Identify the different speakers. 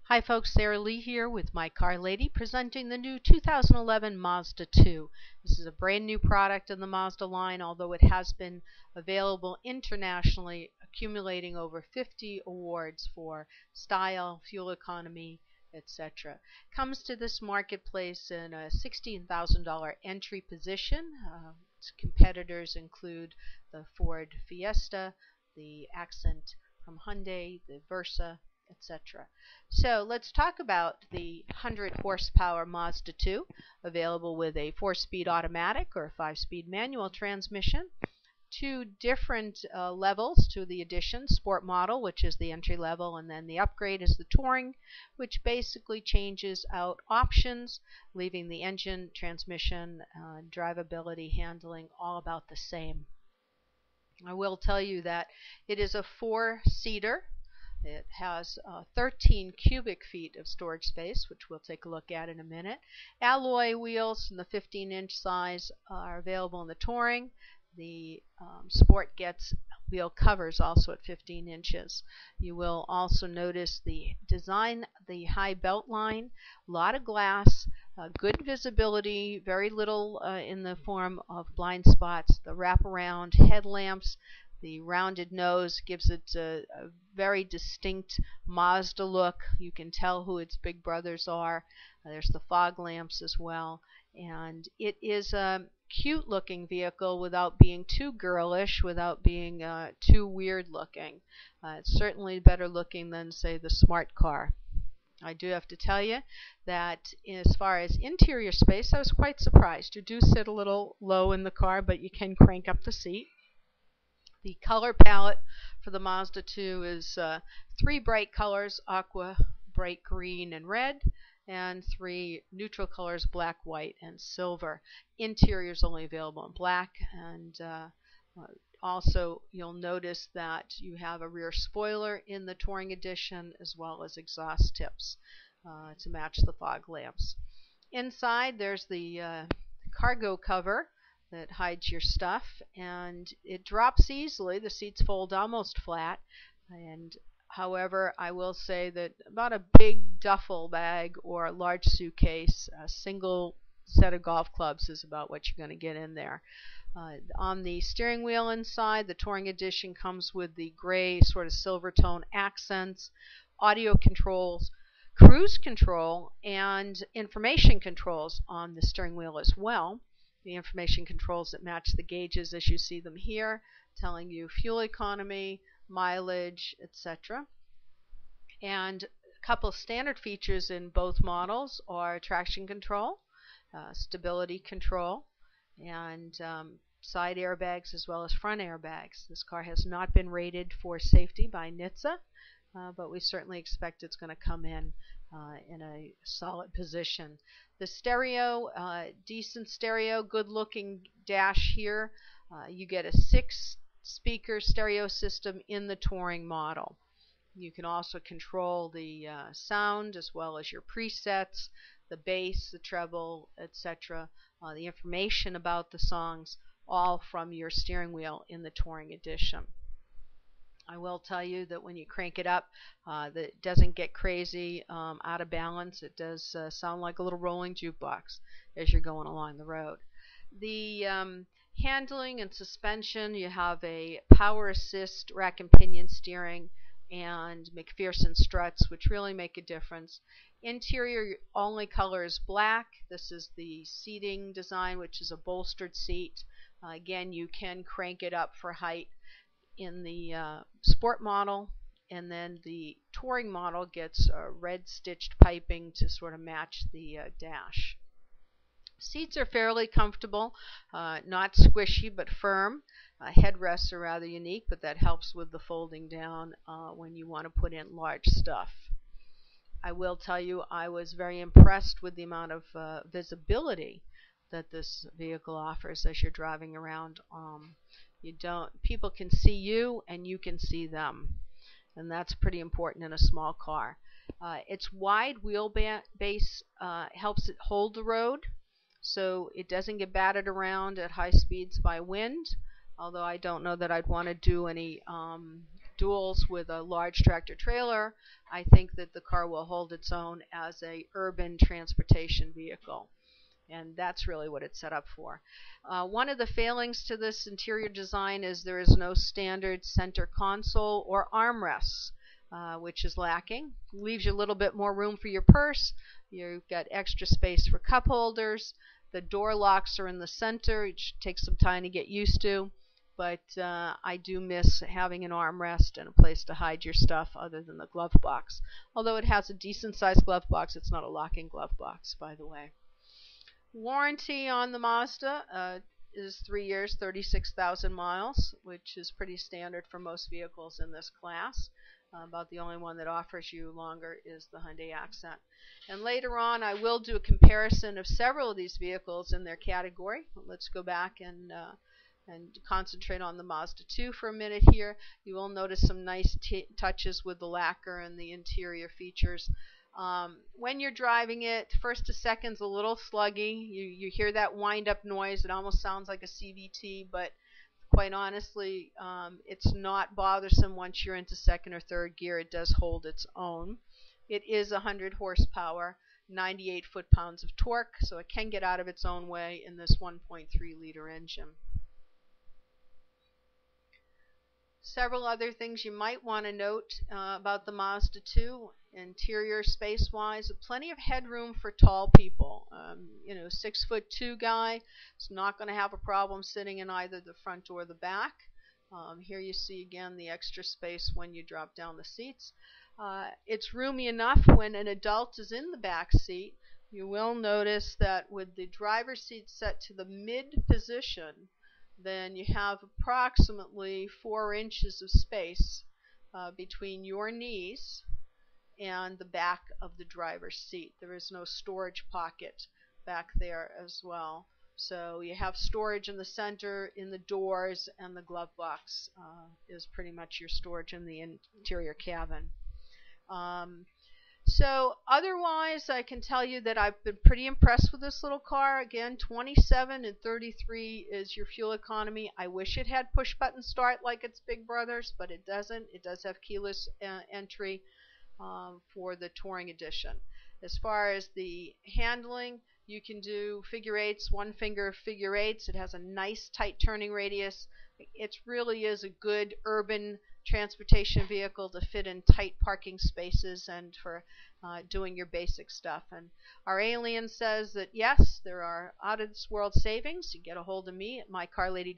Speaker 1: Hi folks, Sarah Lee here with My Car Lady presenting the new 2011 Mazda 2. This is a brand new product in the Mazda line, although it has been available internationally, accumulating over 50 awards for style, fuel economy, etc. Comes to this marketplace in a $16,000 entry position. Its competitors include the Ford Fiesta, the Accent from Hyundai, the Versa, etc. So let's talk about the 100 horsepower Mazda 2, available with a 4-speed automatic or a 5-speed manual transmission. Two different levels to the Edition: Sport Model, which is the entry level, and then the upgrade is the Touring, which basically changes out options, leaving the engine, transmission, drivability, handling all about the same. I will tell you that it is a 4-seater. It has 13 cubic feet of storage space, which we'll take a look at in a minute. Alloy wheels in the 15-inch size are available in the Touring. The Sport gets wheel covers also at 15 inches. You will also notice the design, the high belt line, a lot of glass, good visibility, very little in the form of blind spots, the wraparound headlamps. The rounded nose gives it a very distinct Mazda look. You can tell who its big brothers are. There's the fog lamps as well. And it is a cute looking vehicle without being too girlish, without being too weird looking. It's certainly better looking than, say, the Smart car. I do have to tell you that as far as interior space, I was quite surprised. You do sit a little low in the car, but you can crank up the seat. The color palette for the Mazda 2 is 3 bright colors: aqua, bright green, and red, and 3 neutral colors: black, white, and silver. Interior is only available in black, and also you'll notice that you have a rear spoiler in the Touring Edition, as well as exhaust tips to match the fog lamps. Inside there's the cargo cover that hides your stuff, and it drops easily. The seats fold almost flat, and however, I will say that about a big duffel bag or a large suitcase, a single set of golf clubs is about what you're going to get in there. On the steering wheel inside, the Touring Edition comes with the gray sort of silver tone accents, audio controls, cruise control, and information controls on the steering wheel as well. The information controls that match the gauges as you see them here, telling you fuel economy, mileage, etc. And a couple of standard features in both models are traction control, stability control, and side airbags as well as front airbags. This car has not been rated for safety by NHTSA, but we certainly expect it's going to come in a solid position. The stereo, decent stereo, good looking dash here. You get a 6-speaker stereo system in the Touring model. You can also control the sound as well as your presets, the bass, the treble, etc. The information about the songs, all from your steering wheel in the Touring Edition. I will tell you that when you crank it up, that it doesn't get crazy out of balance. It does sound like a little rolling jukebox as you're going along the road. The handling and suspension, you have a power assist rack and pinion steering and McPherson struts, which really make a difference. Interior only color is black. This is the seating design, which is a bolstered seat. Again, you can crank it up for height in the Sport model, and then the Touring model gets red stitched piping to sort of match the dash. Seats are fairly comfortable, not squishy but firm. Headrests are rather unique, but that helps with the folding down when you want to put in large stuff. I will tell you I was very impressed with the amount of visibility that this vehicle offers as you're driving around. People can see you and you can see them, and that's pretty important in a small car. Its wide wheelbase helps it hold the road, so it doesn't get battered around at high speeds by wind, although I don't know that I'd want to do any duals with a large tractor trailer, I think that the car will hold its own as a urban transportation vehicle. And that's really what it's set up for. One of the failings to this interior design is there is no standard center console or armrests, which is lacking. Leaves you a little bit more room for your purse. You've got extra space for cup holders. The door locks are in the center, which takes some time to get used to. But I do miss having an armrest and a place to hide your stuff other than the glove box. Although it has a decent sized glove box, it's not a lock-in glove box, by the way. Warranty on the Mazda is 3 years, 36,000 miles, which is pretty standard for most vehicles in this class. About the only one that offers you longer is the Hyundai Accent. And later on, I will do a comparison of several of these vehicles in their category. Let's go back and concentrate on the Mazda 2 for a minute here. You will notice some nice touches with the lacquer and the interior features. When you're driving it, first to second's a little sluggy. You hear that wind-up noise. It almost sounds like a CVT, but quite honestly, it's not bothersome once you're into second or third gear. It does hold its own. It is 100 horsepower, 98 foot-pounds of torque, so it can get out of its own way in this 1.3-liter engine. Several other things you might want to note about the Mazda 2. Interior space-wise, plenty of headroom for tall people. 6'2" guy is not going to have a problem sitting in either the front or the back. Here you see again the extra space when you drop down the seats. It's roomy enough when an adult is in the back seat. You will notice that with the driver's seat set to the mid position, then you have approximately 4 inches of space between your knees and the back of the driver's seat. There is no storage pocket back there as well. So you have storage in the center, in the doors, and the glove box is pretty much your storage in the interior cabin. So otherwise, I can tell you that I've been pretty impressed with this little car. Again, 27 and 33 is your fuel economy. I wish it had push-button start like its big brothers, but it doesn't. It does have keyless entry for the Touring Edition. As far as the handling, you can do figure eights, one-finger figure eights. It has a nice tight turning radius. It really is a good urban transportation vehicle to fit in tight parking spaces and for doing your basic stuff. And our alien says that yes, there are out-of-this-world savings. You get a hold of me at mycarlady.com.